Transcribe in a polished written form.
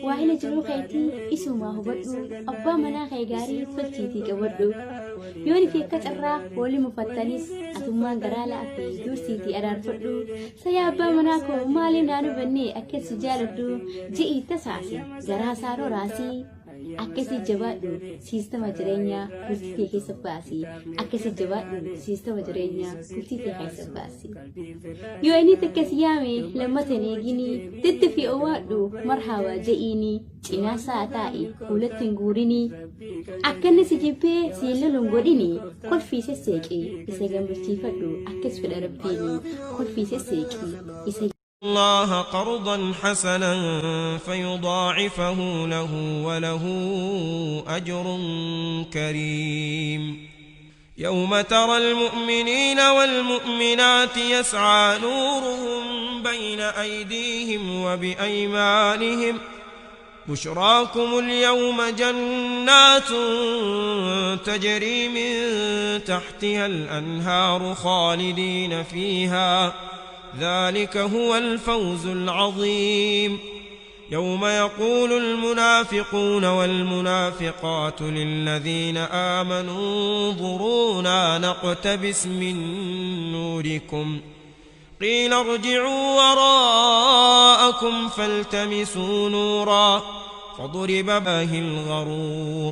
وهنا جلو خيتي اسمه هبدو أبا منا خيغاري فتشيتي كبدو يوني في كترة ولي مفتنس أتمان قرالا في دوسيتي أرار فدو سيا أبا مناكو مالي نانو بني أكد سجالدو جئي تساسي جرا سارو راسي akkasi jabaadhu siistama jireenyaa bultii keessa baasi akkasi jabaadhu siistama jireenyaa bultii keessa baasi yoo inni takkasi yaame lamatan eegini daddafi owaadhu marhaawaa ja'iini cinaa saataa'i fuulattiin guurini akkanni si jibbee siiloluun godhini kolfii sesseeqii isa gammachiifadhu akkas fedha rabbiini kolfii sesseeqii isa الله قرضا حسنا فيضاعفه له وله أجر كريم يوم ترى المؤمنين والمؤمنات يسعى نورهم بين أيديهم وبأيمانهم بشراكم اليوم جنات تجري من تحتها الأنهار خالدين فيها ذلك هو الفوز العظيم يوم يقول المنافقون والمنافقات للذين آمنوا انظرونا نقتبس من نوركم قيل ارجعوا وراءكم فالتمسوا نورا فضرب به الغرور